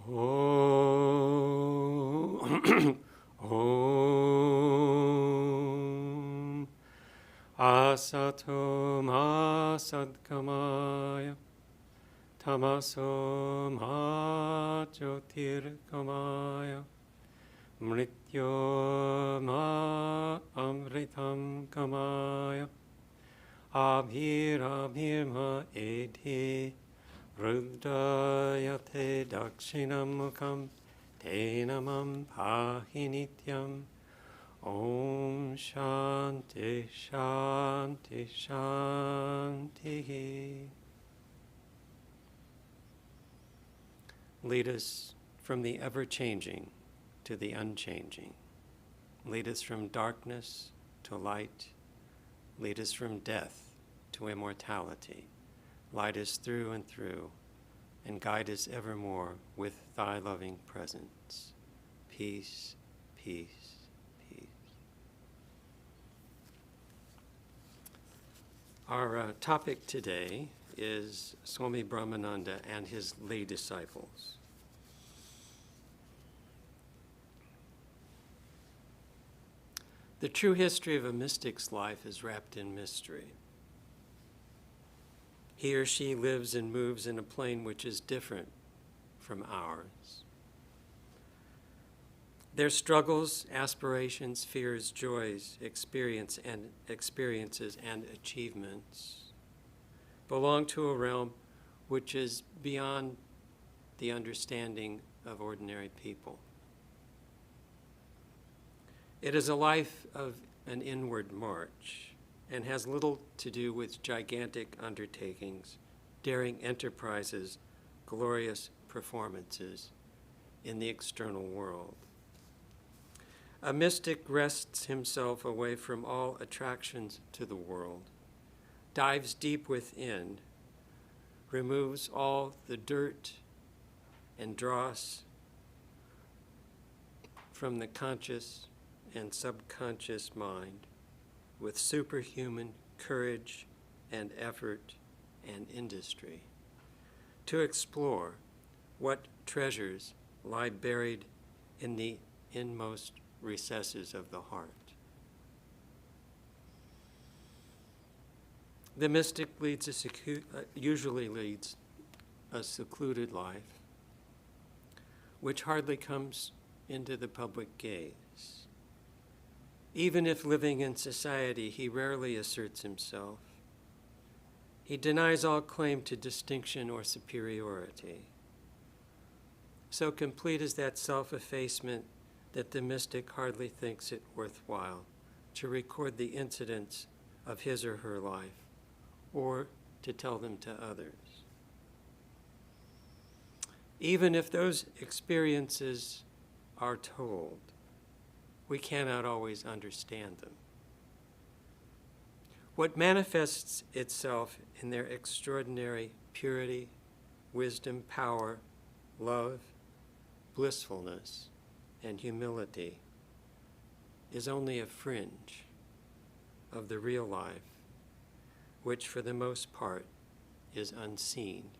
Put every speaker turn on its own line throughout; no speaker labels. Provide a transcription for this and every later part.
Om. Om. Asato ma sadgamaya. Tamaso ma jyotirgamaya. Mrityo ma amritam gamaya. Abhirabhirma edi. Rudayate dakshinamukam tenamam pahi nityam. Om Shanti Shanti Shanti. Lead us from the ever-changing to the unchanging. Lead us from darkness to light. Lead us from death to immortality. Light us through and through, and guide us evermore with thy loving presence. Peace, peace, peace. Our topic today is Swami Brahmananda and his lay disciples. The true history of a mystic's life is wrapped in mystery. He or she lives and moves in a plane which is different from ours. Their struggles, aspirations, fears, joys, experiences, and achievements belong to a realm which is beyond the understanding of ordinary people. It is a life of an inward march, and has little to do with gigantic undertakings, daring enterprises, glorious performances in the external world. A mystic rests himself away from all attractions to the world, dives deep within, removes all the dirt and dross from the conscious and subconscious mind, with superhuman courage and effort and industry, to explore what treasures lie buried in the inmost recesses of the heart. The mystic usually leads a secluded life, which hardly comes into the public gaze. Even if living in society, he rarely asserts himself. He denies all claim to distinction or superiority. So complete is that self-effacement that the mystic hardly thinks it worthwhile to record the incidents of his or her life, or to tell them to others. Even if those experiences are told, we cannot always understand them. What manifests itself in their extraordinary purity, wisdom, power, love, blissfulness, and humility is only a fringe of the real life, which for the most part is unseen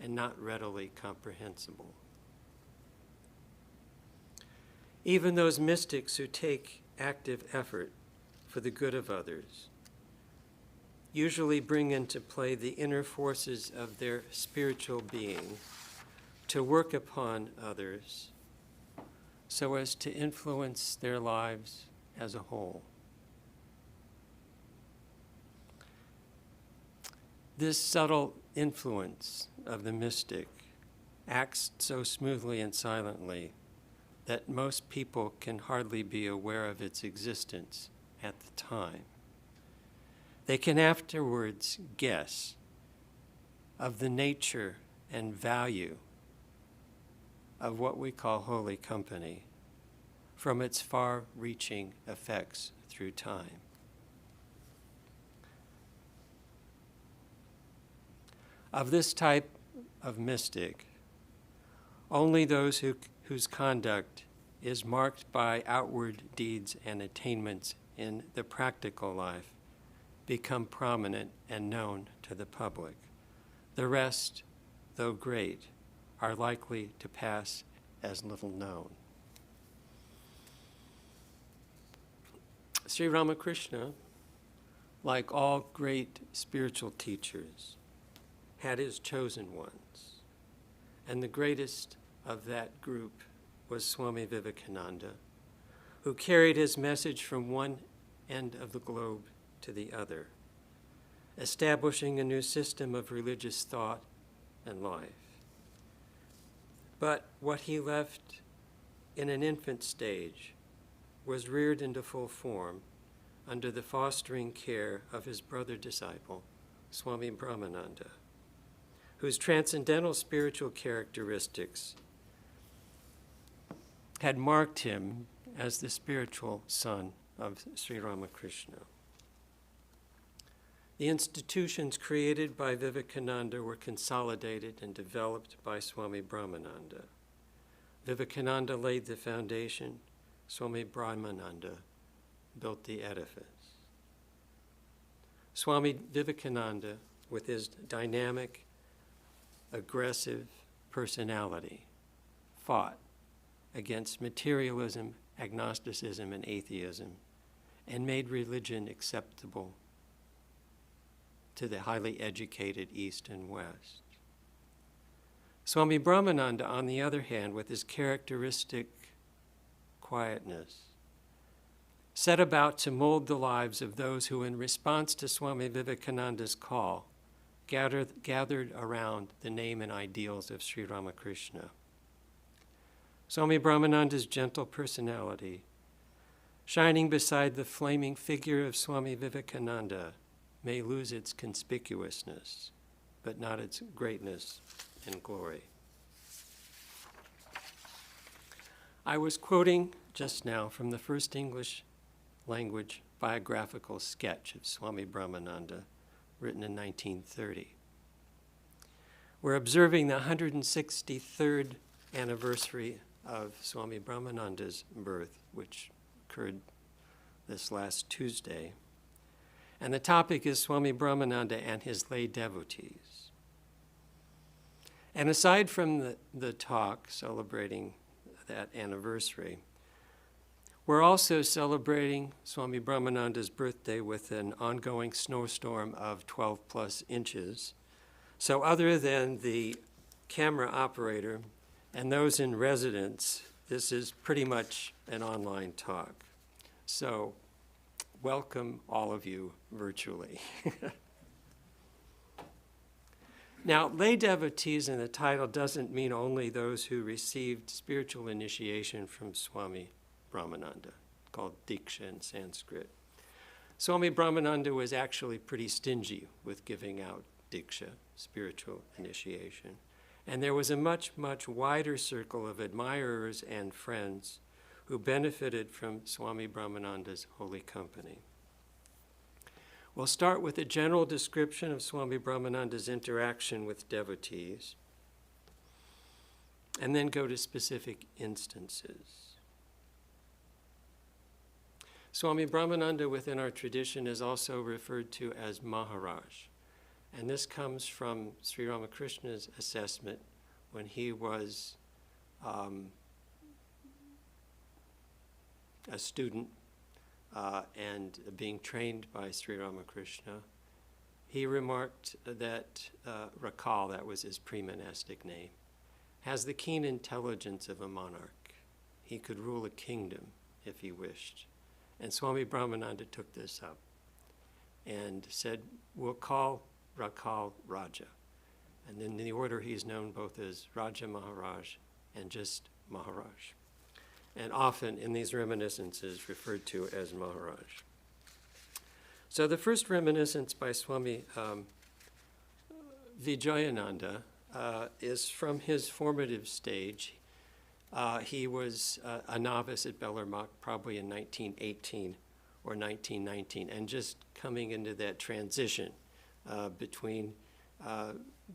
and not readily comprehensible. Even those mystics who take active effort for the good of others usually bring into play the inner forces of their spiritual being to work upon others so as to influence their lives as a whole. This subtle influence of the mystic acts so smoothly and silently that most people can hardly be aware of its existence at the time. They can afterwards guess of the nature and value of what we call holy company from its far-reaching effects through time. Of this type of mystic, only those whose conduct is marked by outward deeds and attainments in the practical life become prominent and known to the public. The rest, though great, are likely to pass as little known. Sri Ramakrishna, like all great spiritual teachers, had his chosen ones. And the greatest of that group was Swami Vivekananda, who carried his message from one end of the globe to the other, establishing a new system of religious thought and life. But what he left in an infant stage was reared into full form under the fostering care of his brother disciple, Swami Brahmananda, whose transcendental spiritual characteristics had marked him as the spiritual son of Sri Ramakrishna. The institutions created by Vivekananda were consolidated and developed by Swami Brahmananda. Vivekananda laid the foundation. Swami Brahmananda built the edifice. Swami Vivekananda, with his dynamic, aggressive personality, fought against materialism, agnosticism, and atheism, and made religion acceptable to the highly educated East and West. Swami Brahmananda, on the other hand, with his characteristic quietness, set about to mold the lives of those who, in response to Swami Vivekananda's call, gathered around the name and ideals of Sri Ramakrishna. Swami Brahmananda's gentle personality, shining beside the flaming figure of Swami Vivekananda, may lose its conspicuousness, but not its greatness and glory. I was quoting just now from the first English language biographical sketch of Swami Brahmananda, written in 1930. We're observing the 163rd anniversary of Swami Brahmananda's birth, which occurred this last Tuesday. And the topic is Swami Brahmananda and his lay devotees. And aside from the talk celebrating that anniversary, we're also celebrating Swami Brahmananda's birthday with an ongoing snowstorm of 12 plus inches. So other than the camera operator and those in residence, this is pretty much an online talk. So welcome all of you virtually. Now, lay devotees in the title doesn't mean only those who received spiritual initiation from Swami Brahmananda, called Diksha in Sanskrit. Swami Brahmananda was actually pretty stingy with giving out Diksha, spiritual initiation. And there was a much, much wider circle of admirers and friends who benefited from Swami Brahmananda's holy company. We'll start with a general description of Swami Brahmananda's interaction with devotees, and then go to specific instances. Swami Brahmananda within our tradition is also referred to as Maharaj. And this comes from Sri Ramakrishna's assessment when he was a student and being trained by Sri Ramakrishna. He remarked that Rakal, that was his pre-monastic name, has the keen intelligence of a monarch. He could rule a kingdom if he wished. And Swami Brahmananda took this up and said, we'll call Rakal Raja. And in the order he's known both as Raja Maharaj and just Maharaj. And often in these reminiscences referred to as Maharaj. So the first reminiscence by Swami Vijayananda is from his formative stage. He was a novice at Bellarmine probably in 1918 or 1919, and just coming into that transition between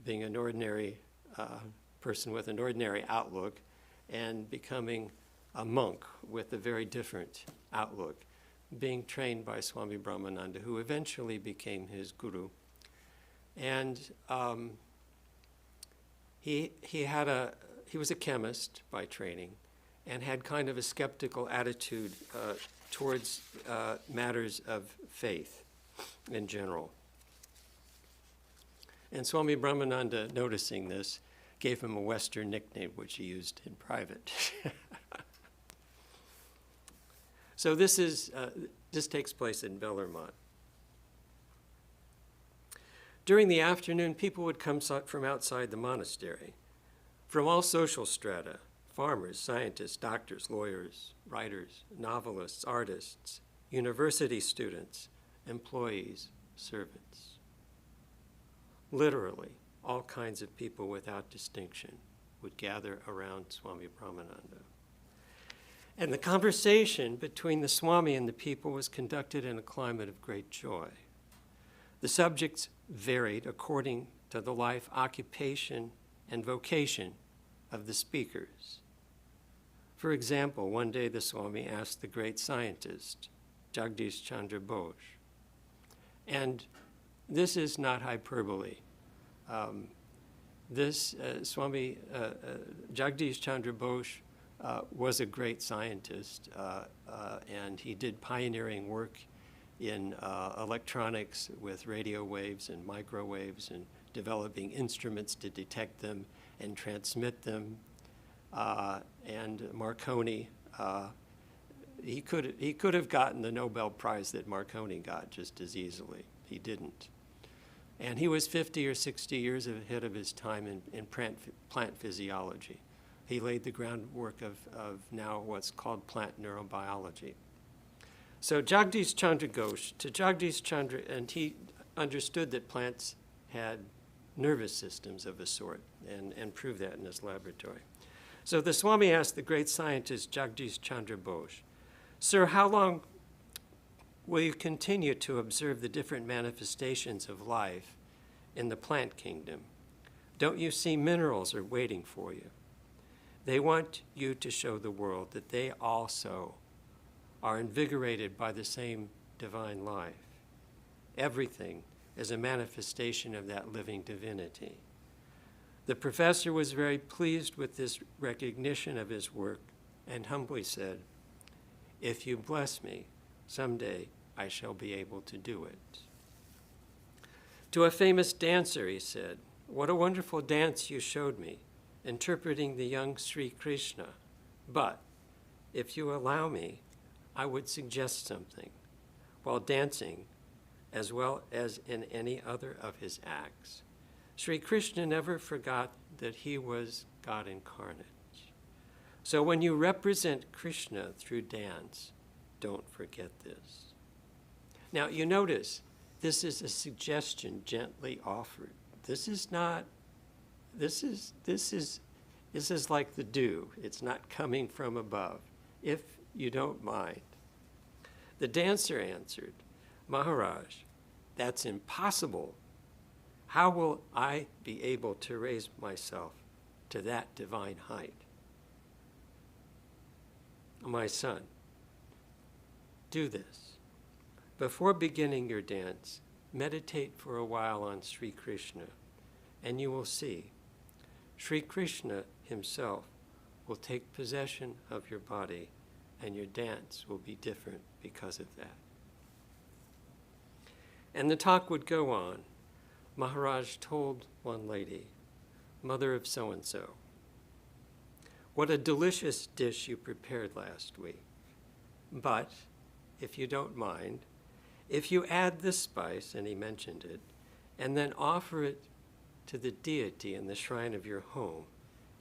being an ordinary person with an ordinary outlook and becoming a monk with a very different outlook, being trained by Swami Brahmananda, who eventually became his guru. And he was a chemist by training and had kind of a skeptical attitude towards matters of faith in general. And Swami Brahmananda, noticing this, gave him a Western nickname, which he used in private. So this takes place in Bellarmont. During the afternoon, people would come from outside the monastery, from all social strata: farmers, scientists, doctors, lawyers, writers, novelists, artists, university students, employees, servants. Literally, all kinds of people without distinction would gather around Swami Brahmananda. And the conversation between the Swami and the people was conducted in a climate of great joy. The subjects varied according to the life, occupation, and vocation of the speakers. For example, one day the Swami asked the great scientist, Jagdish Chandra Bose, and this is not hyperbole. Swami Jagdish Chandra Bose was a great scientist, and he did pioneering work in electronics with radio waves and microwaves and developing instruments to detect them and transmit them. And Marconi, he could have gotten the Nobel Prize that Marconi got just as easily. He didn't. And he was 50 or 60 years ahead of his time in plant physiology. He laid the groundwork of now what's called plant neurobiology. So Jagdish Chandra Ghosh, to Jagdish Chandra, and he understood that plants had nervous systems of a sort and proved that in his laboratory. So the Swami asked the great scientist Jagdish Chandra Bose, "Sir, how long will you continue to observe the different manifestations of life in the plant kingdom? Don't you see minerals are waiting for you? They want you to show the world that they also are invigorated by the same divine life. Everything is a manifestation of that living divinity." The professor was very pleased with this recognition of his work and humbly said, "If you bless me, someday I shall be able to do it." To a famous dancer, he said, "What a wonderful dance you showed me, interpreting the young Sri Krishna. But if you allow me, I would suggest something. While dancing, as well as in any other of his acts, Sri Krishna never forgot that he was God incarnate. So when you represent Krishna through dance, don't forget this." Now you notice this is a suggestion gently offered. This is like the dew. It's not coming from above, if you don't mind. The dancer answered, "Maharaj, that's impossible. How will I be able to raise myself to that divine height?" "My son, do this. Before beginning your dance, meditate for a while on Sri Krishna, and you will see Sri Krishna himself will take possession of your body, and your dance will be different because of that." And the talk would go on. Maharaj told one lady, "Mother of so-and-so, what a delicious dish you prepared last week. But, if you don't mind, if you add this spice," and he mentioned it, "and then offer it to the deity in the shrine of your home,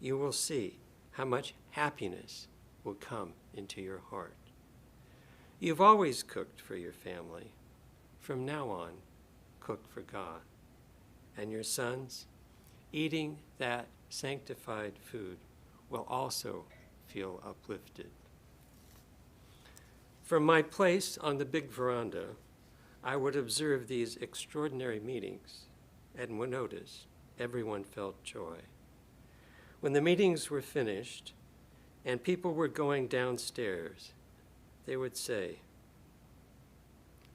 you will see how much happiness will come into your heart. You've always cooked for your family. From now on, cook for God. And your sons, eating that sanctified food, will also feel uplifted." From my place on the big veranda, I would observe these extraordinary meetings and would notice everyone felt joy. When the meetings were finished and people were going downstairs, they would say,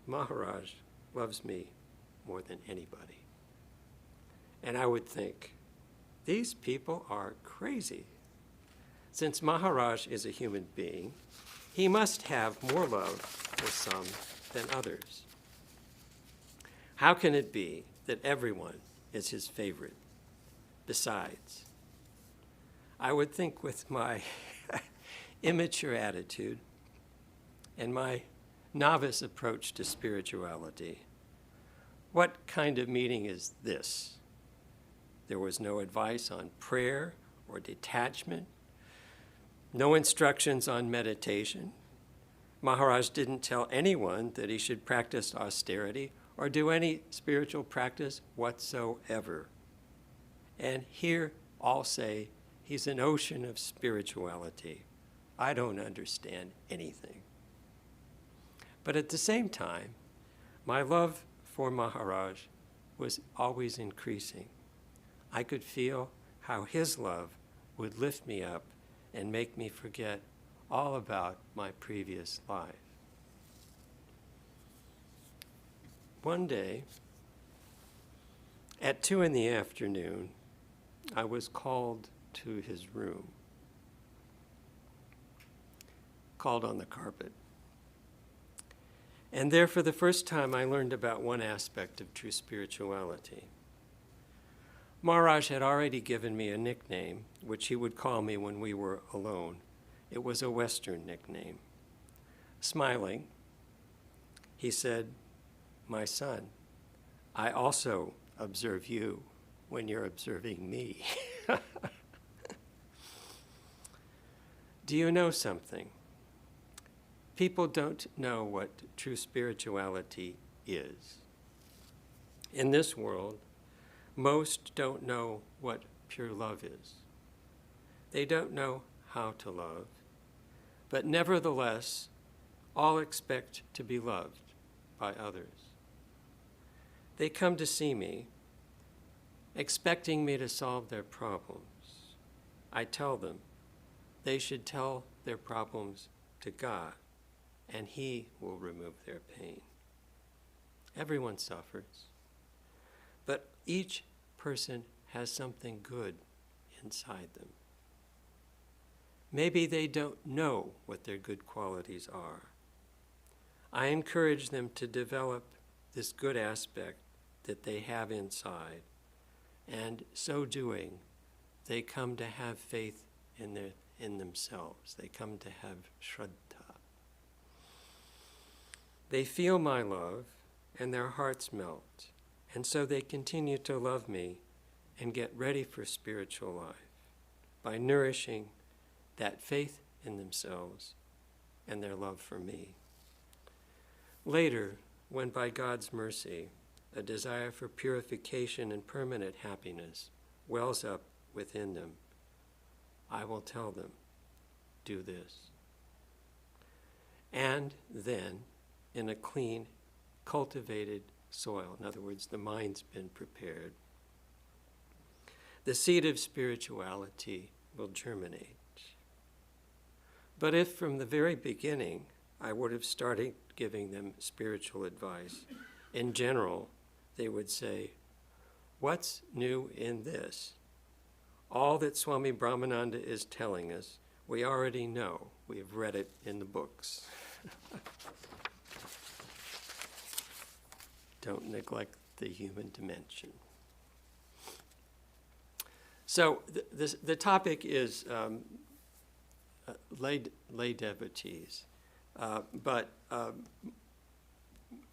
"Maharaj loves me more than anybody." And I would think, these people are crazy. Since Maharaj is a human being, he must have more love for some than others. How can it be that everyone is his favorite? Besides, I would think with my immature attitude and my novice approach to spirituality, what kind of meeting is this? There was no advice on prayer or detachment, no instructions on meditation. Maharaj didn't tell anyone that he should practice austerity or do any spiritual practice whatsoever. And here all say he's an ocean of spirituality. I don't understand anything. But at the same time, my love for Maharaj was always increasing. I could feel how his love would lift me up and make me forget all about my previous life. One day, at 2 p.m, I was called to his room, called on the carpet. And there, for the first time, I learned about one aspect of true spirituality. Maharaj had already given me a nickname, which he would call me when we were alone. It was a Western nickname. Smiling, he said, "My son, I also observe you when you're observing me." Do you know something? People don't know what true spirituality is. In this world, most don't know what pure love is. They don't know how to love, but nevertheless, all expect to be loved by others. They come to see me, expecting me to solve their problems. I tell them they should tell their problems to God, and He will remove their pain. Everyone suffers, but each person has something good inside them. Maybe they don't know what their good qualities are. I encourage them to develop this good aspect that they have inside, and so doing, they come to have faith in themselves. They come to have shraddha. They feel my love, and their hearts melt, and so they continue to love me and get ready for spiritual life by nourishing that faith in themselves and their love for me. Later, when by God's mercy, a desire for purification and permanent happiness wells up within them, I will tell them, do this. And then, in a clean, cultivated soil, in other words, the mind's been prepared, the seed of spirituality will germinate. But if from the very beginning I would have started giving them spiritual advice, in general, they would say, "What's new in this? All that Swami Brahmananda is telling us, we already know. We have read it in the books." Don't neglect the human dimension. So the topic is lay devotees, but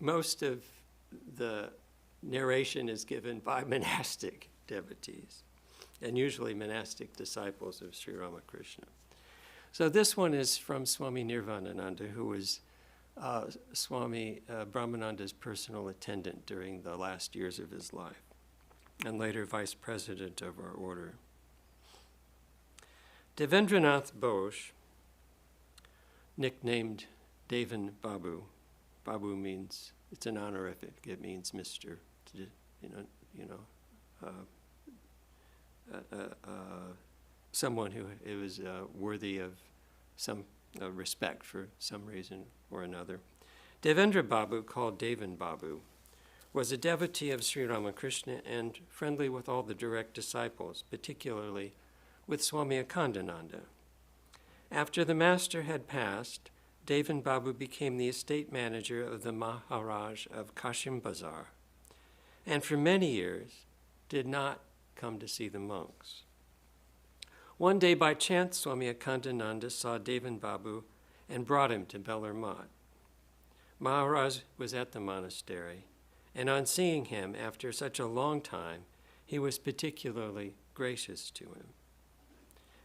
most of the narration is given by monastic devotees, and usually monastic disciples of Sri Ramakrishna. So this one is from Swami Nirvanananda, who was Swami Brahmananda's personal attendant during the last years of his life, and later vice president of our order. Devendranath Bose, nicknamed Devan Babu. Babu means, it's an honorific, it means Mr., someone who is worthy of some respect for some reason or another. Devendra Babu, called Devan Babu, was a devotee of Sri Ramakrishna and friendly with all the direct disciples, particularly with Swami Akhandananda. After the master had passed, Devan Babu became the estate manager of the Maharaj of Kashim Bazar, and for many years did not come to see the monks. One day, by chance, Swami Akhandananda saw Devan Babu and brought him to Belar Mat. Maharaj was at the monastery, and on seeing him after such a long time, he was particularly gracious to him.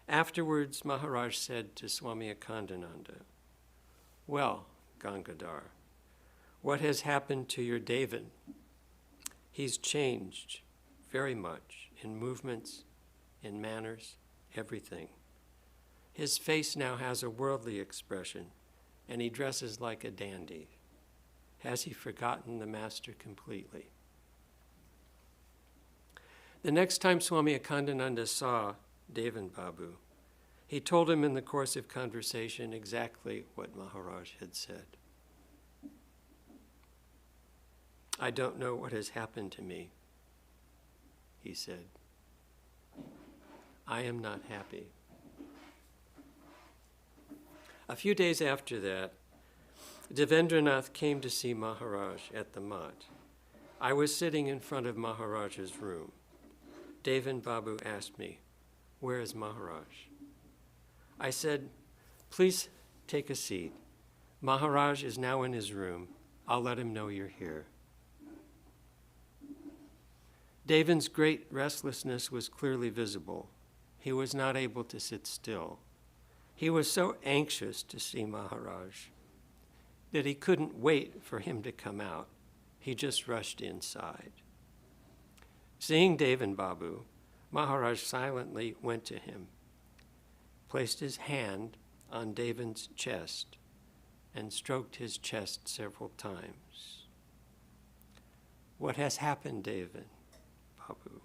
Afterwards, Maharaj said to Swami Akhandananda, "Well, Gangadhar, what has happened to your Devan? He's changed very much in movements, in manners, everything. His face now has a worldly expression, and he dresses like a dandy. Has he forgotten the master completely?" The next time Swami Akhandananda saw Devan Babu, he told him in the course of conversation exactly what Maharaj had said. "I don't know what has happened to me," he said. "I am not happy." A few days after that, Devendranath came to see Maharaj at the Mat. I was sitting in front of Maharaj's room. Devan Babu asked me, "Where is Maharaj?" I said, "Please take a seat. Maharaj is now in his room. I'll let him know you're here." Devan's great restlessness was clearly visible. He was not able to sit still. He was so anxious to see Maharaj that he couldn't wait for him to come out. He just rushed inside. Seeing Devan Babu, Maharaj silently went to him, placed his hand on Devan's chest, and stroked his chest several times. "What has happened, Devan Babu?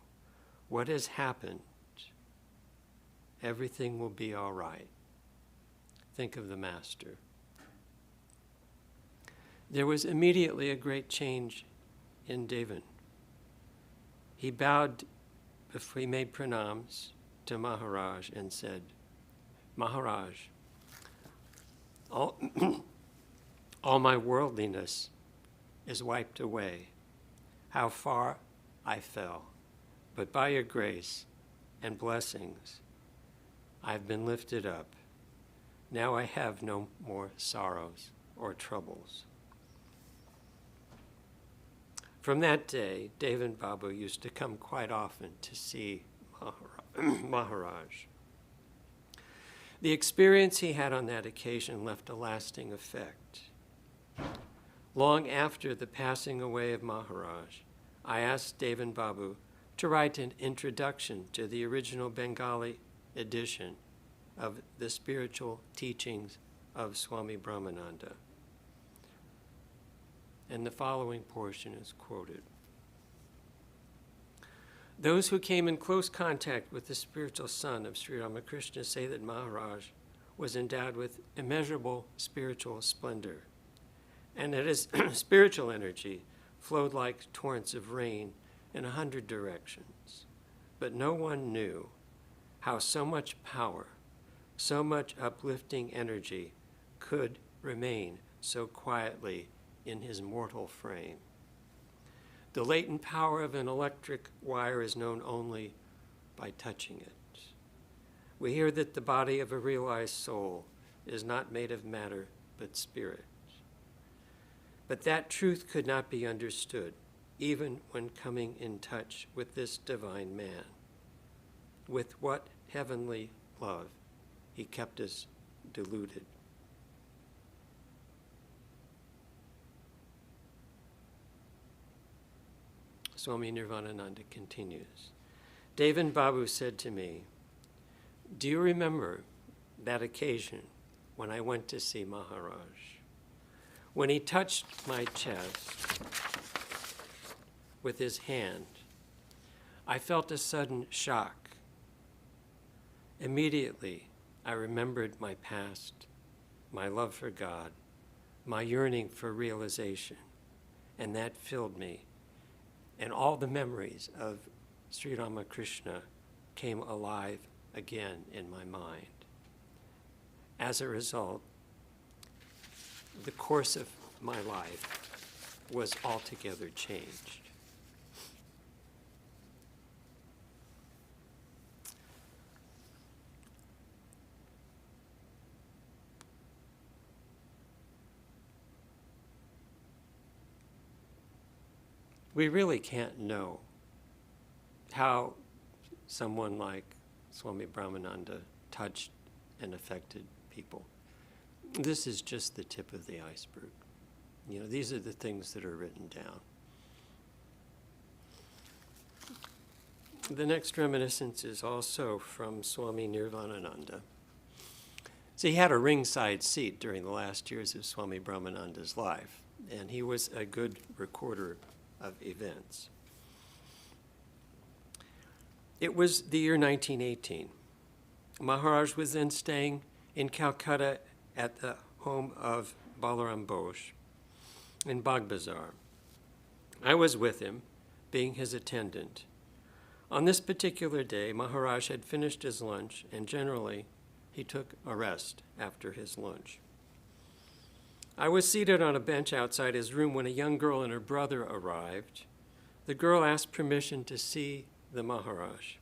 What has happened? Everything will be all right. Think of the master." There was immediately a great change in Devan. He bowed before he made pranams to Maharaj and said, "Maharaj, all my worldliness is wiped away. How far I fell, but by your grace and blessings, I've been lifted up. Now I have no more sorrows or troubles." From that day, Devan Babu used to come quite often to see Maharaj. The experience he had on that occasion left a lasting effect. Long after the passing away of Maharaj, I asked Devan Babu to write an introduction to the original Bengali edition of the spiritual teachings of Swami Brahmananda. And the following portion is quoted. "Those who came in close contact with the spiritual son of Sri Ramakrishna say that Maharaj was endowed with immeasurable spiritual splendor, and that his spiritual energy flowed like torrents of rain in 100 directions. But no one knew how so much power, so much uplifting energy could remain so quietly in his mortal frame. The latent power of an electric wire is known only by touching it. We hear that the body of a realized soul is not made of matter but spirit. But that truth could not be understood, even when coming in touch with this divine man. With what heavenly love he kept us deluded." Swami Nirvanananda continues. "Devan Babu said to me, 'Do you remember that occasion when I went to see Maharaj? When he touched my chest with his hand, I felt a sudden shock. Immediately, I remembered my past, my love for God, my yearning for realization, and that filled me and all the memories of Sri Ramakrishna came alive again in my mind. As a result, the course of my life was altogether changed. We really can't know how someone like Swami Brahmananda touched and affected people. This is just the tip of the iceberg. You know, these are the things that are written down. The next reminiscence is also from Swami Nirvanananda. So he had a ringside seat during the last years of Swami Brahmananda's life, and he was a good recorder of events. It was the year 1918. Maharaj was then staying in Calcutta at the home of Balaram Bose in Bagh Bazar. I was with him, being his attendant. On this particular day, Maharaj had finished his lunch, and generally he took a rest after his lunch. I was seated on a bench outside his room when a young girl and her brother arrived. The girl asked permission to see the Maharaj.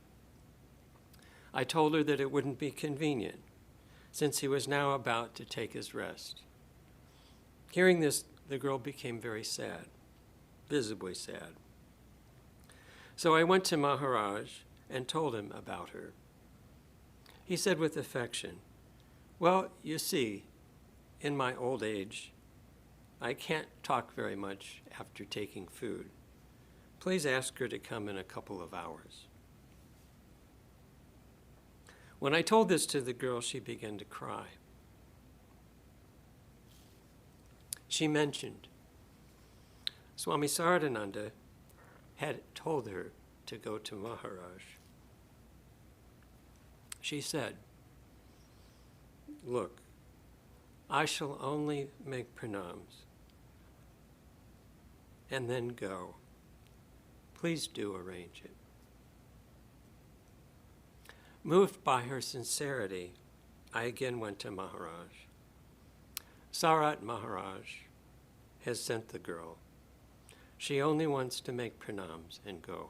I told her that it wouldn't be convenient, since he was now about to take his rest. Hearing this, the girl became very sad, visibly sad. So I went to Maharaj and told him about her. He said with affection, "Well, you see, in my old age, I can't talk very much after taking food. Please ask her to come in a couple of hours." When I told this to the girl, she began to cry. She mentioned Swami Saradananda had told her to go to Maharaj. She said, "Look, I shall only make pranams and then go. Please do arrange it." Moved by her sincerity, I again went to Maharaj. Sarat Maharaj has sent the girl. She only wants to make pranams and go.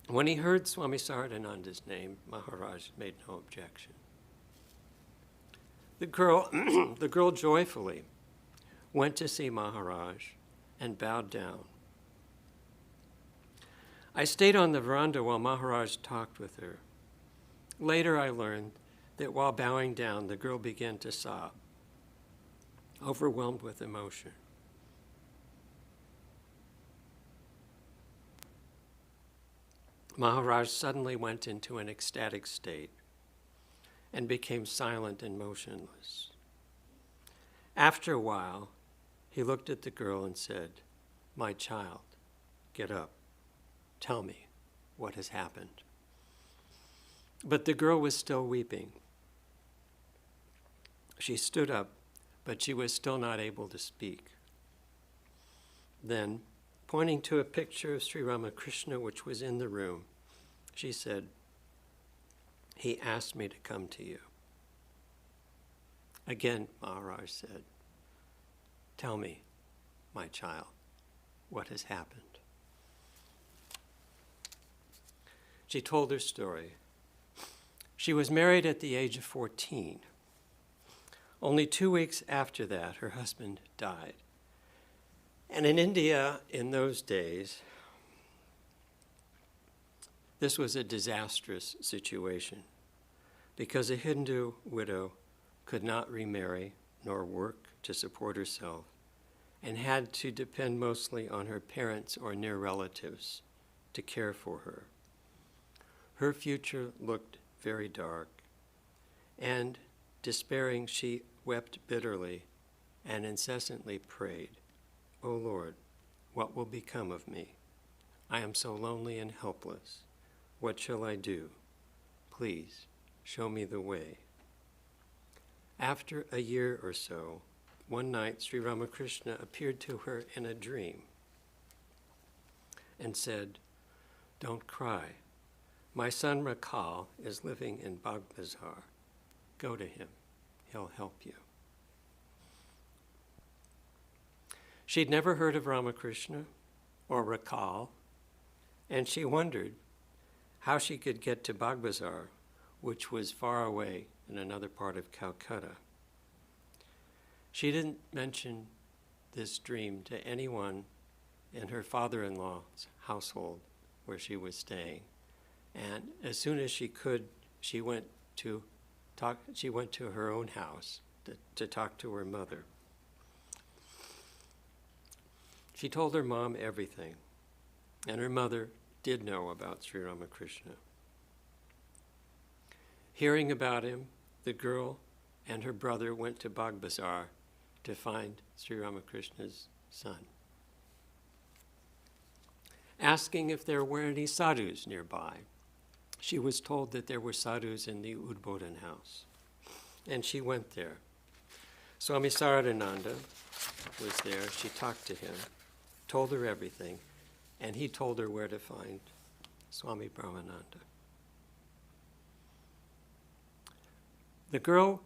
When he heard Swami Saradananda's name, Maharaj made no objection. The girl joyfully went to see Maharaj and bowed down. I stayed on the veranda while Maharaj talked with her. Later I learned that while bowing down, the girl began to sob, overwhelmed with emotion. Maharaj suddenly went into an ecstatic state and became silent and motionless. After a while, he looked at the girl and said, "My child, get up. Tell me what has happened." But the girl was still weeping. She stood up, but she was still not able to speak. Then, pointing to a picture of Sri Ramakrishna which was in the room, she said, "He asked me to come to you." Again, Maharaj said, "Tell me, my child, what has happened?" She told her story. She was married at the age of 14. Only 2 weeks after that, her husband died. And in India, in those days, this was a disastrous situation because a Hindu widow could not remarry nor work to support herself and had to depend mostly on her parents or near relatives to care for her. Her future looked very dark, and despairing, she wept bitterly and incessantly prayed, "O Lord, what will become of me? I am so lonely and helpless. What shall I do? Please show me the way." After a year or so, one night Sri Ramakrishna appeared to her in a dream and said, "Don't cry. My son Rakal is living in Bagbazar. Go to him. He'll help you." She'd never heard of Ramakrishna or Rakal, and she wondered how she could get to Bagbazar, which was far away in another part of Calcutta. She didn't mention this dream to anyone in her father-in-law's household where she was staying. And as soon as she could, she went to her own house to talk to her mother. She told her mom everything, and her mother did know about Sri Ramakrishna. Hearing about him, the girl and her brother went to Bagbazar to find Sri Ramakrishna's son, asking if there were any sadhus nearby. She was told that there were sadhus in the Udbodhan house, and she went there. Swami Saradananda was there. She talked to him, told her everything, and he told her where to find Swami Brahmananda. The girl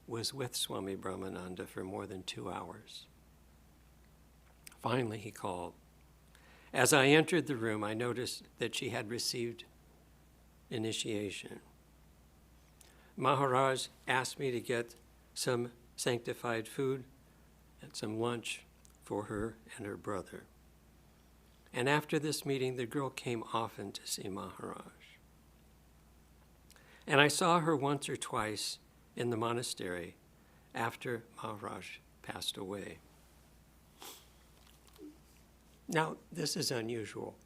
was with Swami Brahmananda for more than 2 hours. Finally, he called. As I entered the room, I noticed that she had received initiation. Maharaj asked me to get some sanctified food and some lunch for her and her brother. And after this meeting, the girl came often to see Maharaj. And I saw her once or twice in the monastery after Maharaj passed away. Now, this is unusual.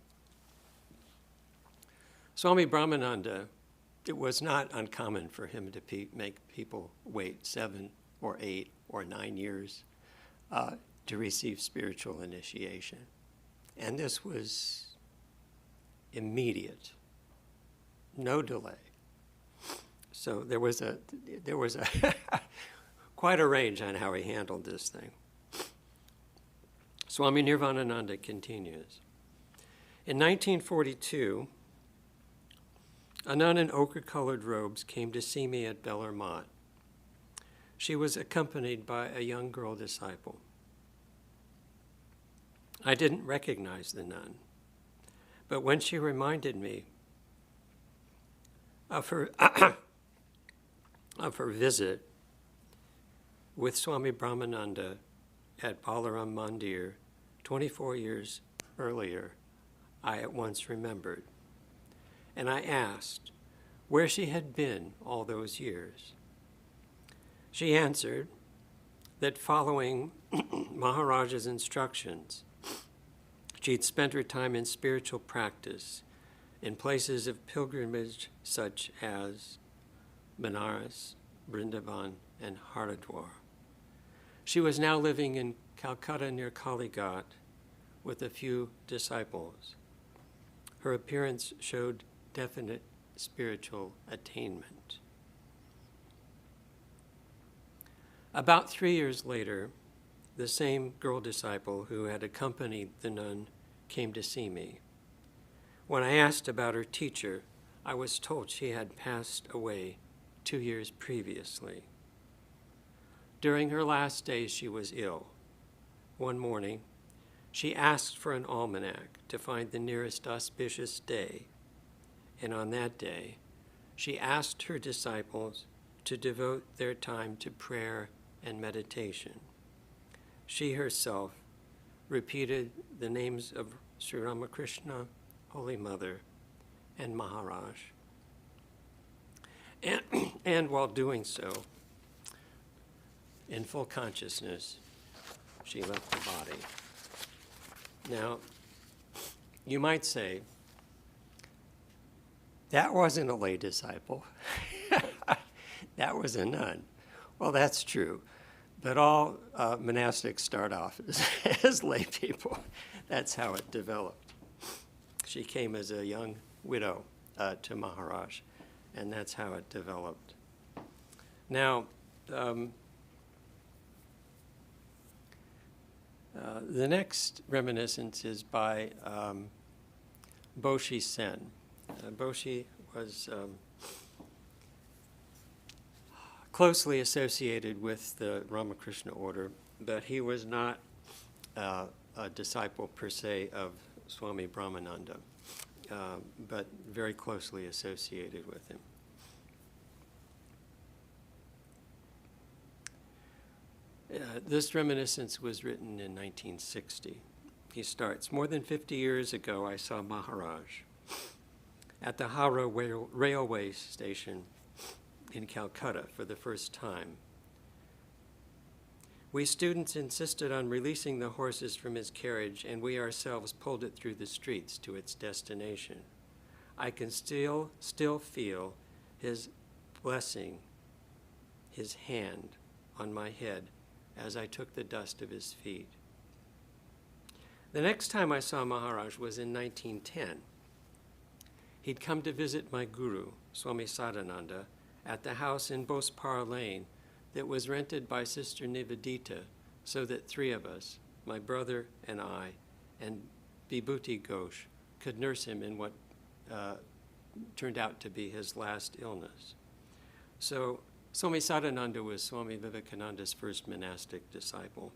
Swami Brahmananda, it was not uncommon for him to make people wait 7 or 8 or 9 years to receive spiritual initiation. And this was immediate, no delay. So there was a quite a range on how he handled this thing. Swami Nirvanananda continues. In 1942, a nun in ochre-colored robes came to see me at Bellarmont. She was accompanied by a young girl disciple. I didn't recognize the nun, but when she reminded me of her of her visit with Swami Brahmananda at Balaram Mandir 24 years earlier, I at once remembered. And I asked where she had been all those years. She answered that following Maharaj's instructions, she'd spent her time in spiritual practice in places of pilgrimage such as Benares, Vrindavan, and Haridwar. She was now living in Calcutta near Kalighat with a few disciples. Her appearance showed definite spiritual attainment. About 3 years later, the same girl disciple who had accompanied the nun came to see me. When I asked about her teacher, I was told she had passed away 2 years previously. During her last days, she was ill. One morning, she asked for an almanac to find the nearest auspicious day, and on that day, she asked her disciples to devote their time to prayer and meditation. She herself repeated the names of Sri Ramakrishna, Holy Mother, and Maharaj. And while doing so, in full consciousness, she left the body. Now, you might say, that wasn't a lay disciple. That was a nun. Well, that's true. But all monastics start off as lay people. That's how it developed. She came as a young widow to Maharaj, and that's how it developed. Now, the next reminiscence is by Boshi Sen. Boshi was closely associated with the Ramakrishna order, but he was not a disciple per se of Swami Brahmananda, but very closely associated with him. This reminiscence was written in 1960. He starts, "More than 50 years ago, I saw Maharaj at the Howrah railway station in Calcutta for the first time. We students insisted on releasing the horses from his carriage, and we ourselves pulled it through the streets to its destination. I can still feel his blessing, his hand on my head as I took the dust of his feet. The next time I saw Maharaj was in 1910. He'd come to visit my guru, Swami Sadananda, at the house in Bospar Lane that was rented by Sister Nivedita so that three of us, my brother and I, and Vibhuti Ghosh, could nurse him in what turned out to be his last illness. So Swami Sadananda was Swami Vivekananda's first monastic disciple,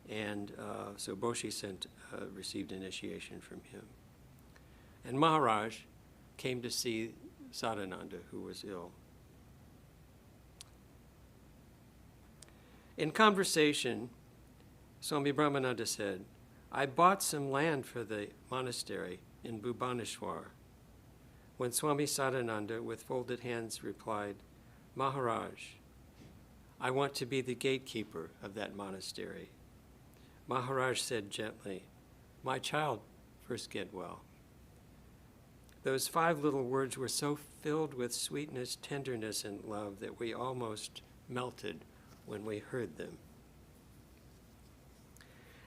and so Boshi received initiation from him. And Maharaj came to see Sadananda, who was ill. In conversation, Swami Brahmananda said, I bought some land for the monastery in Bhubaneswar. When Swami Sadananda, with folded hands, replied, Maharaj, I want to be the gatekeeper of that monastery. Maharaj said gently, my child, first get well. Those 5 little words were so filled with sweetness, tenderness, and love that we almost melted when we heard them.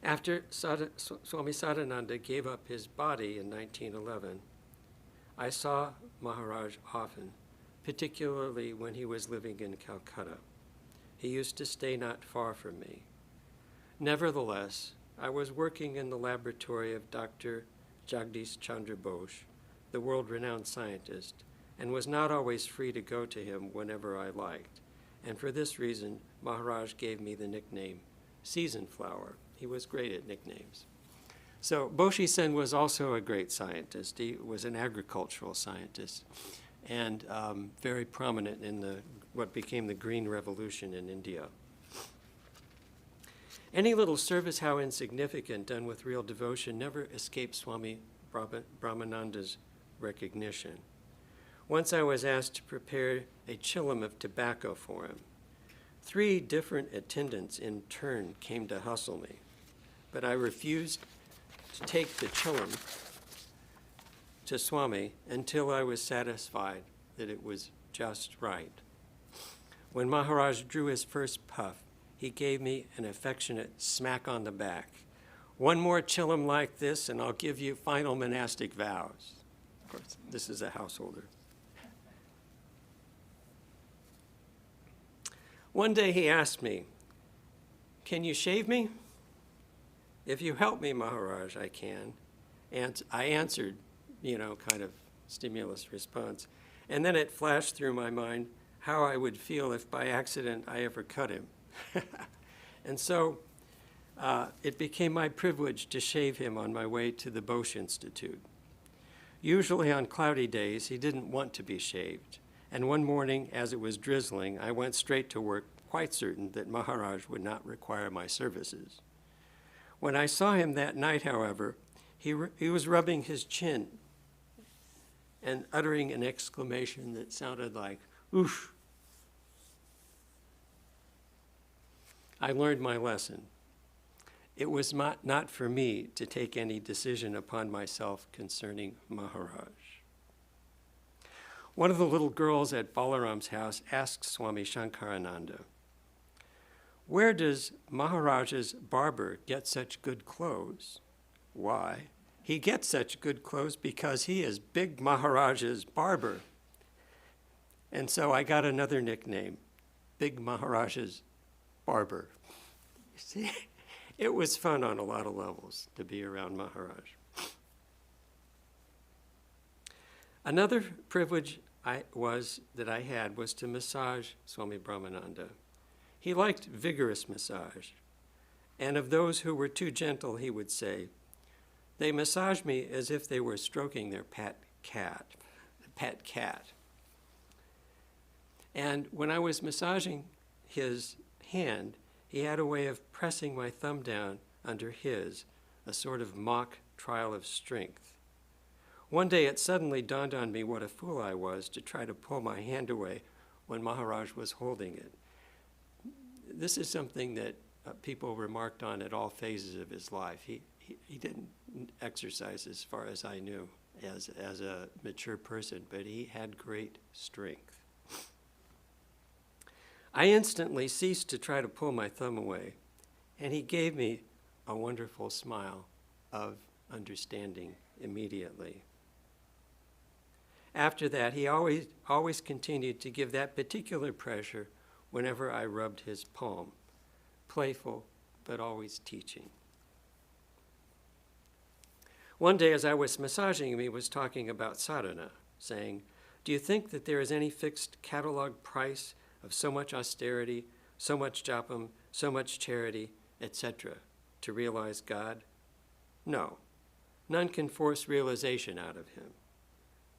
After Swami Sadananda gave up his body in 1911, I saw Maharaj often, particularly when he was living in Calcutta. He used to stay not far from me. Nevertheless, I was working in the laboratory of Dr. Jagdish Chandra Bose, the world-renowned scientist, and was not always free to go to him whenever I liked. And for this reason, Maharaj gave me the nickname Season Flower. He was great at nicknames. So Boshi Sen was also a great scientist. He was an agricultural scientist and very prominent in what became the Green Revolution in India. Any little service, how insignificant, done with real devotion, never escaped Swami Brahmananda's recognition. Once I was asked to prepare a chillum of tobacco for him. 3 different attendants in turn came to hustle me, but I refused to take the chillum to Swami until I was satisfied that it was just right. When Maharaj drew his first puff, he gave me an affectionate smack on the back. One more chillum like this and I'll give you final monastic vows. Of course, this is a householder. One day he asked me, can you shave me? If you help me, Maharaj, I can. And I answered, kind of stimulus response. And then it flashed through my mind how I would feel if by accident I ever cut him. And so it became my privilege to shave him on my way to the Bosch Institute. Usually on cloudy days, he didn't want to be shaved. And one morning, as it was drizzling, I went straight to work, quite certain that Maharaj would not require my services. When I saw him that night, however, he was rubbing his chin and uttering an exclamation that sounded like, oof. I learned my lesson. It was not for me to take any decision upon myself concerning Maharaj. One of the little girls at Balaram's house asked Swami Shankarananda, where does Maharaj's barber get such good clothes? Why, he gets such good clothes because he is Big Maharaj's barber. And so I got another nickname, Big Maharaj's barber. You see, it was fun on a lot of levels to be around Maharaj. Another privilege that I had was to massage Swami Brahmananda. He liked vigorous massage, and of those who were too gentle, he would say, "They massage me as if they were stroking their pet cat." And when I was massaging his hand, he had a way of pressing my thumb down under his, a sort of mock trial of strength. One day it suddenly dawned on me what a fool I was to try to pull my hand away when Maharaj was holding it. This is something that people remarked on at all phases of his life. He didn't exercise, as far as I knew, as a mature person, but he had great strength. I instantly ceased to try to pull my thumb away, and he gave me a wonderful smile of understanding immediately. After that, he always continued to give that particular pressure whenever I rubbed his palm, playful but always teaching. One day as I was massaging him, he was talking about sadhana, saying, "Do you think that there is any fixed catalog price of so much austerity, so much japam, so much charity, etc., to realize God? No, none can force realization out of him."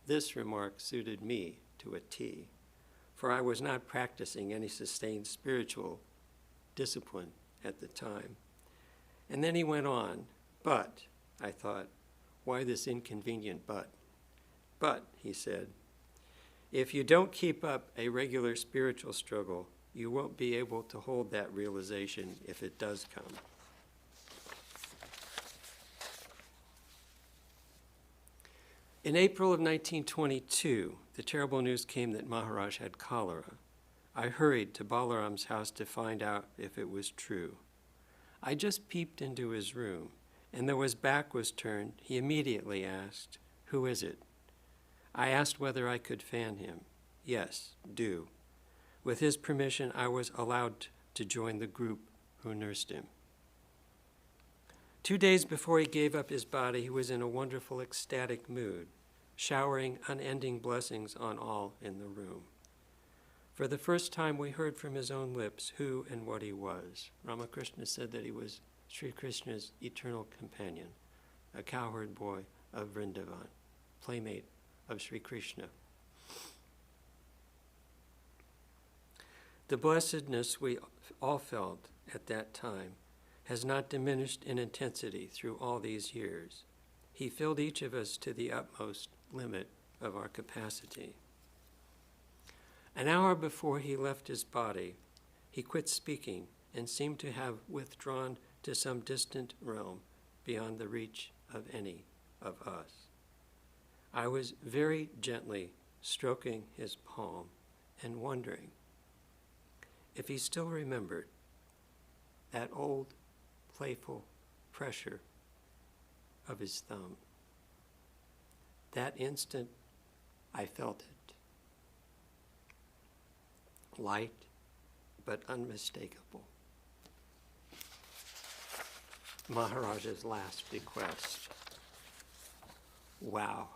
This remark suited me to a T, for I was not practicing any sustained spiritual discipline at the time. And then he went on, "But," I thought, why this inconvenient but? "But," he said, "if you don't keep up a regular spiritual struggle, you won't be able to hold that realization if it does come." In April of 1922, the terrible news came that Maharaj had cholera. I hurried to Balaram's house to find out if it was true. I just peeped into his room, and though his back was turned, he immediately asked, "Who is it?" I asked whether I could fan him. "Yes, do." With his permission, I was allowed to join the group who nursed him. 2 days before he gave up his body, he was in a wonderful ecstatic mood, showering unending blessings on all in the room. For the first time, we heard from his own lips who and what he was. Ramakrishna said that he was Sri Krishna's eternal companion, a cowherd boy of Vrindavan, playmate of Sri Krishna. The blessedness we all felt at that time has not diminished in intensity through all these years. He filled each of us to the utmost limit of our capacity. An hour before he left his body, he quit speaking and seemed to have withdrawn to some distant realm beyond the reach of any of us. I was very gently stroking his palm and wondering if he still remembered that old playful pressure of his thumb. That instant, I felt it. Light, but unmistakable. Maharaj's last bequest. Wow.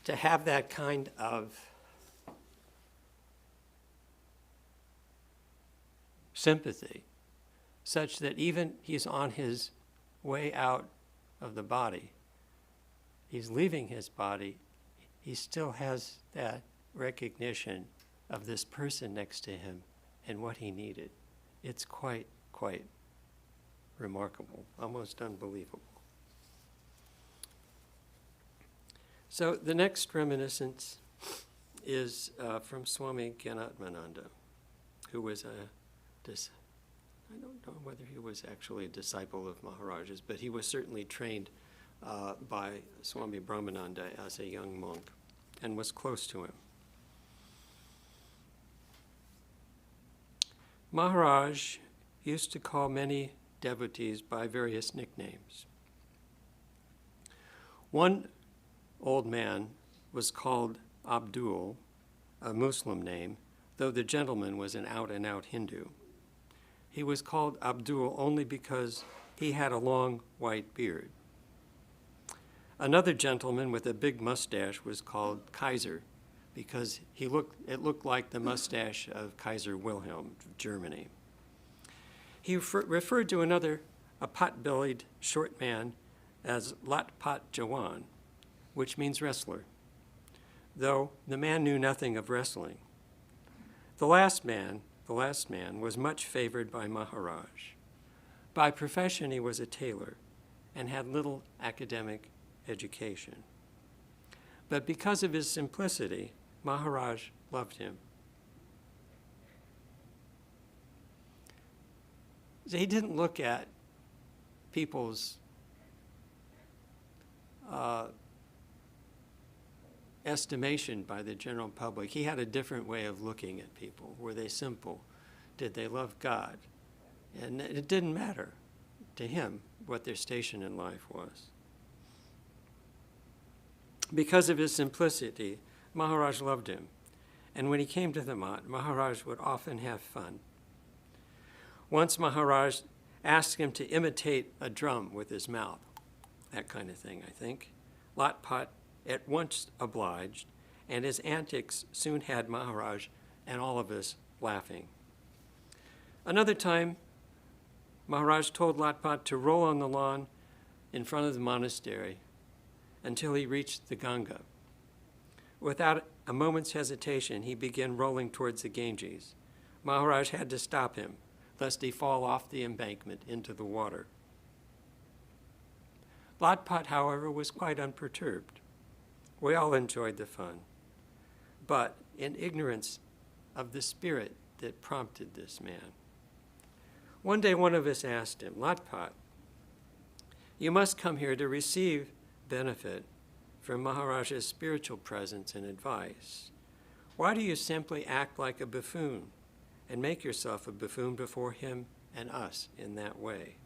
To have that kind of sympathy, such that even he's on his way out of the body, he's leaving his body, he still has that recognition of this person next to him and what he needed. It's quite remarkable, almost unbelievable. So the next reminiscence is from Swami Brahmananda, who was I don't know whether he was actually a disciple of Maharaj's, but he was certainly trained by Swami Brahmananda as a young monk and was close to him. Maharaj used to call many devotees by various nicknames. One old man was called Abdul, a Muslim name, though the gentleman was an out-and-out Hindu. He was called Abdul only because he had a long white beard. Another gentleman with a big mustache was called Kaiser because it looked like the mustache of Kaiser Wilhelm of Germany. He referred to another, a pot-bellied short man, as Lat Pat Jawan, which means wrestler, though the man knew nothing of wrestling. The last man was much favored by Maharaj. By profession, he was a tailor and had little academic education. But because of his simplicity, Maharaj loved him. He didn't look at people's estimation by the general public. He had a different way of looking at people. Were they simple? Did they love God? And it didn't matter to him what their station in life was. Because of his simplicity, Maharaj loved him. And when he came to the mat, Maharaj would often have fun. Once Maharaj asked him to imitate a drum with his mouth, that kind of thing, I think. Lat Pat at once obliged, and his antics soon had Maharaj and all of us laughing. Another time, Maharaj told Lat Pat to roll on the lawn in front of the monastery until he reached the Ganga. Without a moment's hesitation, he began rolling towards the Ganges. Maharaj had to stop him, lest he fall off the embankment into the water. Lat Pat, however, was quite unperturbed. We all enjoyed the fun, but in ignorance of the spirit that prompted this man. One day, one of us asked him, Lat Pat, you must come here to receive benefit from Maharaj's spiritual presence and advice. Why do you simply act like a buffoon and make yourself a buffoon before him and us in that way?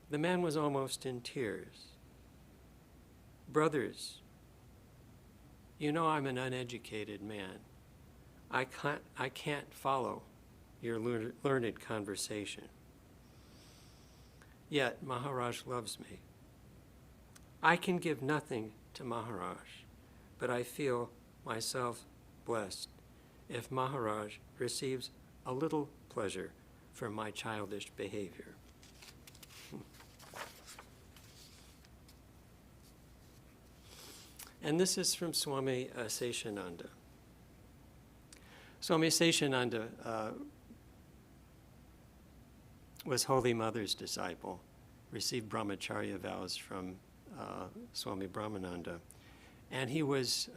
The man was almost in tears. Brothers, you know I'm an uneducated man. I can't follow your learned conversation. Yet Maharaj loves me. I can give nothing to Maharaj, but I feel myself blessed if Maharaj receives a little pleasure from my childish behavior. And this is from Swami Seshananda. Swami Seshananda was Holy Mother's disciple, received brahmacharya vows from Swami Brahmananda, and he was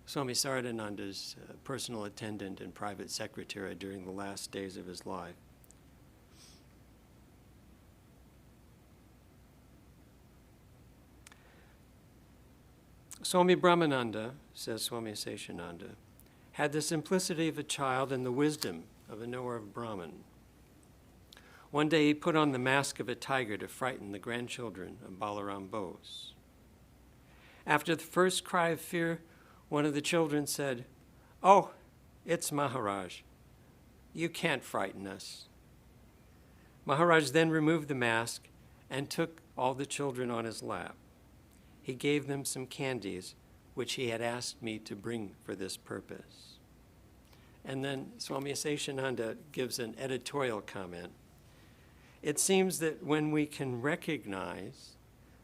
Swami Saradananda's personal attendant and private secretary during the last days of his life. Swami Brahmananda, says Swami Seshananda, had the simplicity of a child and the wisdom of a knower of Brahman. One day he put on the mask of a tiger to frighten the grandchildren of Balaram Bose. After the first cry of fear, one of the children said, "Oh, it's Maharaj. You can't frighten us." Maharaj then removed the mask and took all the children on his lap. He gave them some candies, which he had asked me to bring for this purpose. And then Swami Seshananda gives an editorial comment. It seems that when we can recognize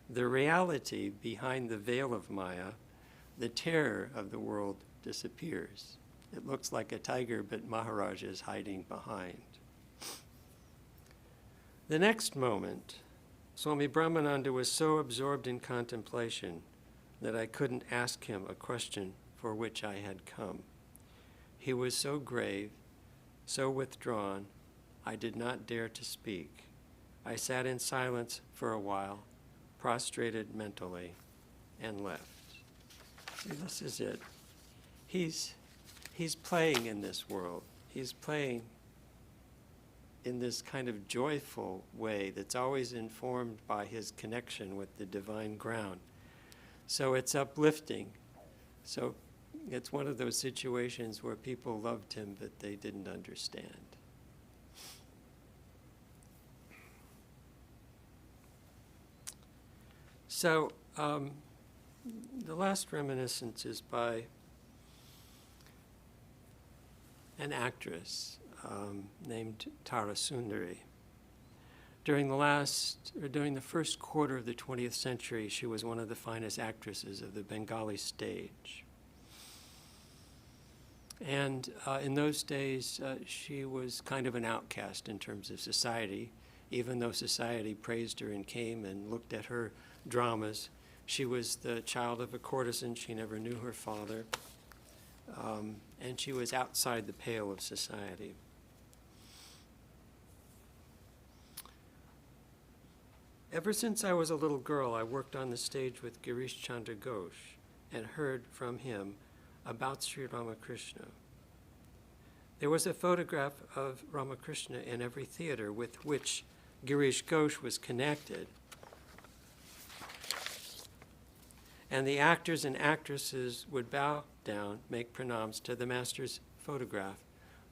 the reality behind the veil of Maya, the terror of the world disappears. It looks like a tiger, but Maharaj is hiding behind. The next moment, Swami Brahmananda was so absorbed in contemplation that I couldn't ask him a question for which I had come. He was so grave, so withdrawn, I did not dare to speak. I sat in silence for a while, prostrated mentally, and left. See, this is it. He's playing in this world. He's playing in this kind of joyful way that's always informed by his connection with the divine ground. So it's uplifting. So it's one of those situations where people loved him, but they didn't understand. So the last reminiscence is by an actress named Tara Sundari. During the first quarter of the 20th century, she was one of the finest actresses of the Bengali stage. And in those days, she was kind of an outcast in terms of society. Even though society praised her and came and looked at her dramas, she was the child of a courtesan. She never knew her father. And she was outside the pale of society. Ever since I was a little girl, I worked on the stage with Girish Chandra Ghosh and heard from him about Sri Ramakrishna. There was a photograph of Ramakrishna in every theater with which Girish Ghosh was connected. And the actors and actresses would bow down, make pranams to the master's photograph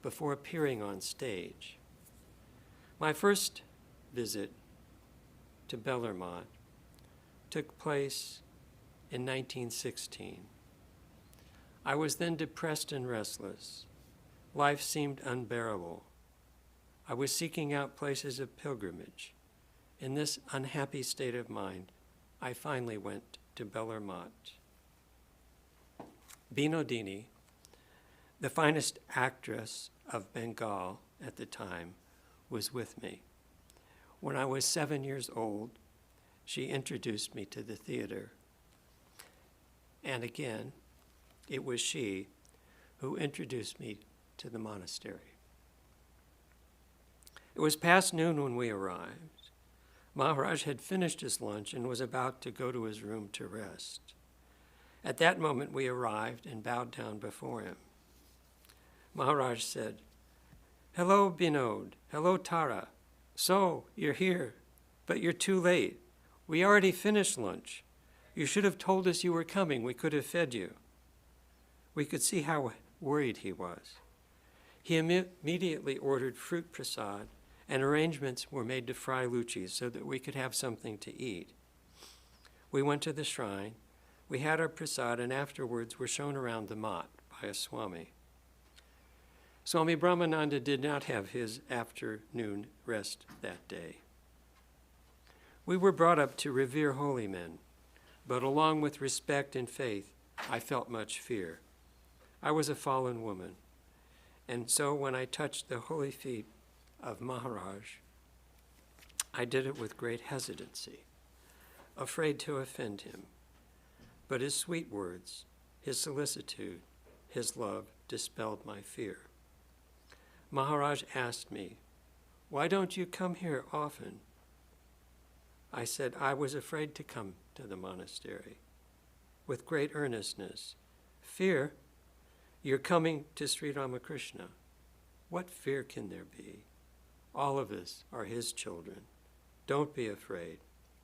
before appearing on stage. My first visit to Bellarmont took place in 1916. I was then depressed and restless. Life seemed unbearable. I was seeking out places of pilgrimage. In this unhappy state of mind, I finally went to Bellarmont. Binodini, the finest actress of Bengal at the time, was with me. When I was 7 years old, she introduced me to the theater. And again, it was she who introduced me to the monastery. It was past noon when we arrived. Maharaj had finished his lunch and was about to go to his room to rest. At that moment, we arrived and bowed down before him. Maharaj said, "Hello, Binod. Hello, Tara. So, you're here, but you're too late. We already finished lunch. You should have told us you were coming. We could have fed you." We could see how worried he was. He immediately ordered fruit prasad, and arrangements were made to fry luchis so that we could have something to eat. We went to the shrine. We had our prasad, and afterwards were shown around the mat by a Swami. Swami Brahmananda did not have his afternoon rest that day. We were brought up to revere holy men, but along with respect and faith, I felt much fear. I was a fallen woman, and so when I touched the holy feet of Maharaj, I did it with great hesitancy, afraid to offend him. But his sweet words, his solicitude, his love dispelled my fear. Maharaj asked me, "Why don't you come here often?" I said I was afraid to come to the monastery. With great earnestness, "Fear? You're coming to Sri Ramakrishna. What fear can there be? All of us are his children. Don't be afraid.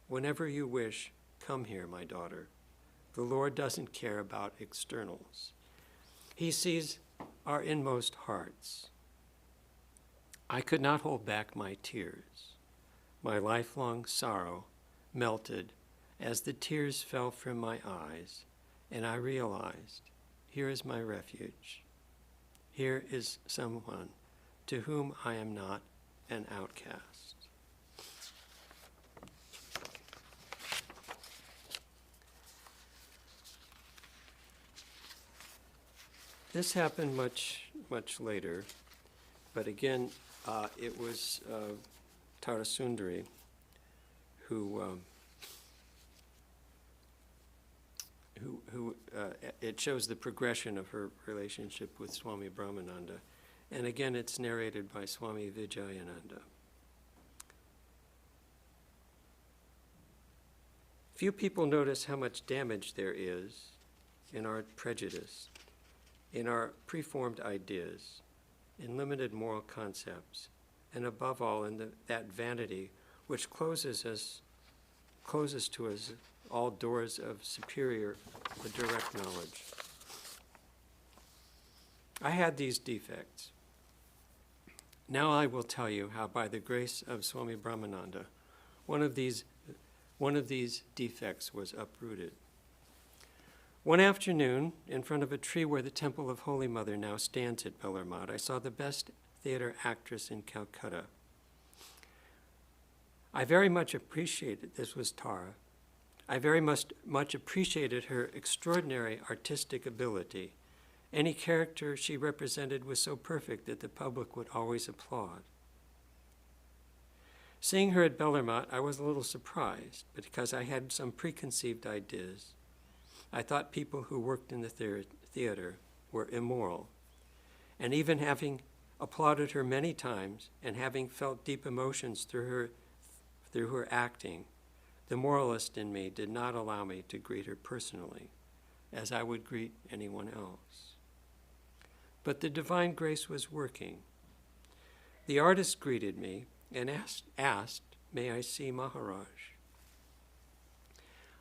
Whenever you wish, come here, my daughter. The Lord doesn't care about externals. He sees our inmost hearts." I could not hold back my tears. My lifelong sorrow melted as the tears fell from my eyes, and I realized, here is my refuge. Here is someone to whom I am not an outcast. This happened much, much later, but again, it was Tara Sundari who it shows the progression of her relationship with Swami Brahmananda. And again, it's narrated by Swami Vijayananda. Few people notice how much damage there is in our prejudice, in our preformed ideas, in limited moral concepts, and above all in that vanity which closes to us all doors of superior or direct knowledge. I had these defects. Now I will tell you how by the grace of Swami Brahmananda, one of these one of these defects was uprooted. One afternoon, in front of a tree where the Temple of Holy Mother now stands at Bellarmine, I saw the best theater actress in Calcutta. I very much appreciated, this was Tara, I very much appreciated her extraordinary artistic ability. Any character she represented was so perfect that the public would always applaud. Seeing her at Bellarmine, I was a little surprised, because I had some preconceived ideas. I thought people who worked in the theater were immoral. And even having applauded her many times and having felt deep emotions through her acting, the moralist in me did not allow me to greet her personally, as I would greet anyone else. But the divine grace was working. The artist greeted me and asked, "May I see Maharaj?"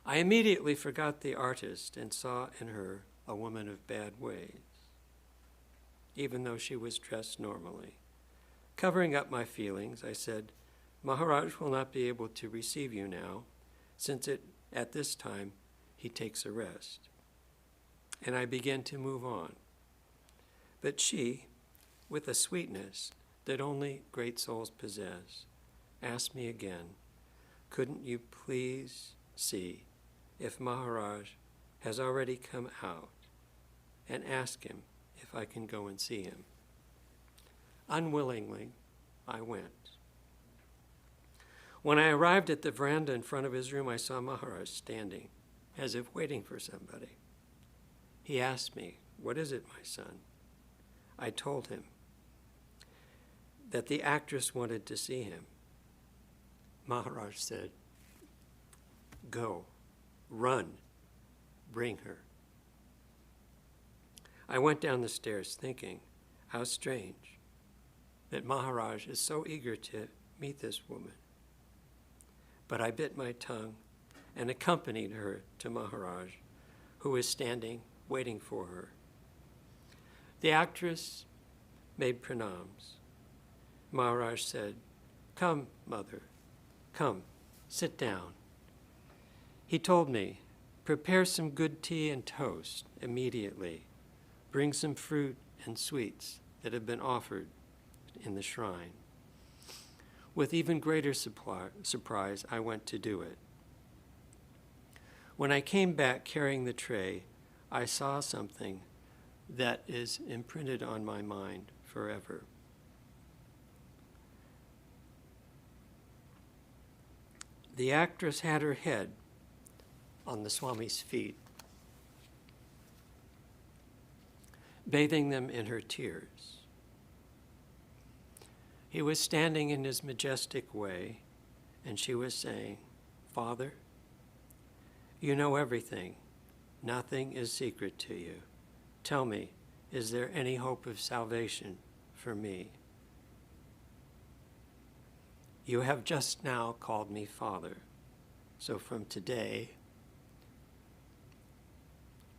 I immediately forgot the artist and saw in her a woman of bad ways, even though she was dressed normally. Covering up my feelings, I said, "Maharaj will not be able to receive you now, since at this time he takes a rest." And I began to move on. But she, with a sweetness that only great souls possess, asked me again, "Couldn't you please see if Maharaj has already come out, and ask him if I can go and see him?" Unwillingly, I went. When I arrived at the veranda in front of his room, I saw Maharaj standing, as if waiting for somebody. He asked me, "What is it, my son?" I told him that the actress wanted to see him. Maharaj said, "Go, run, bring her." I went down the stairs thinking, how strange that Maharaj is so eager to meet this woman. But I bit my tongue and accompanied her to Maharaj, who was standing waiting for her. The actress made pranams. Maharaj said, "Come, mother, come, sit down." He told me, "Prepare some good tea and toast immediately. Bring some fruit and sweets that have been offered in the shrine." With even greater surprise, I went to do it. When I came back carrying the tray, I saw something that is imprinted on my mind forever. The actress had her head on the Swami's feet, bathing them in her tears. He was standing in his majestic way, and she was saying, "Father, you know everything. Nothing is secret to you. Tell me, is there any hope of salvation for me? You have just now called me Father, so from today,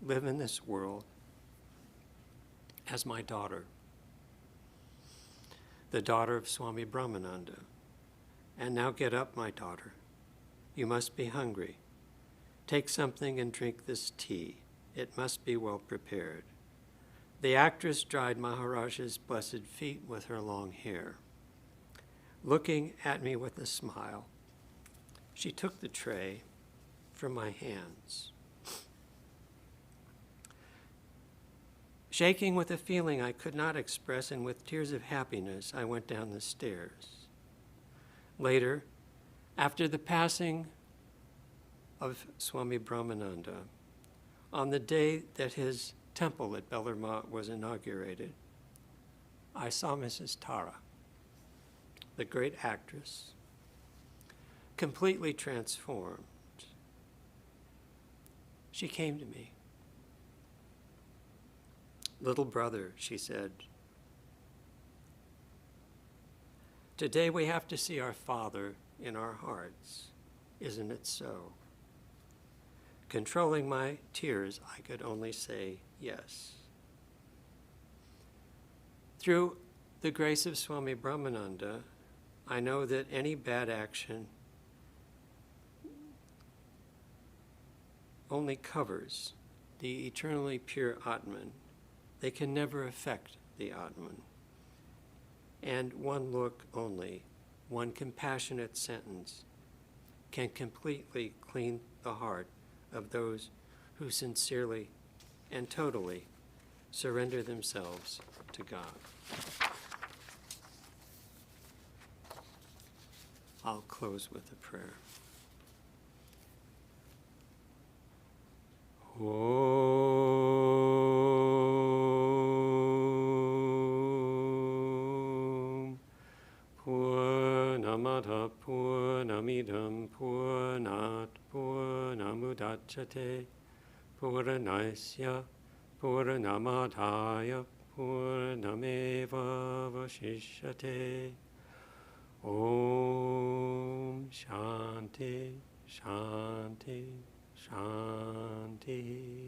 live in this world as my daughter, the daughter of Swami Brahmananda. And now get up, my daughter. You must be hungry. Take something and drink this tea. It must be well prepared." The actress dried Maharaj's blessed feet with her long hair. Looking at me with a smile, she took the tray from my hands. Shaking with a feeling I could not express and with tears of happiness, I went down the stairs. Later, after the passing of Swami Brahmananda, on the day that his temple at Bellarmine was inaugurated, I saw Mrs. Tara, the great actress, completely transformed. She came to me. "Little brother," she said, "today we have to see our Father in our hearts. Isn't it so?" Controlling my tears, I could only say yes. Through the grace of Swami Brahmananda, I know that any bad action only covers the eternally pure Atman. They can never affect the Atman. And one look only, one compassionate sentence, can completely clean the heart of those who sincerely and totally surrender themselves to God. I'll close with a prayer. Om Purnamada Purnamidam Purnat Purnamudachyate Purnasya Purnamadaya Purnameva Vashishyate. Om Shanti Shanti Shanti.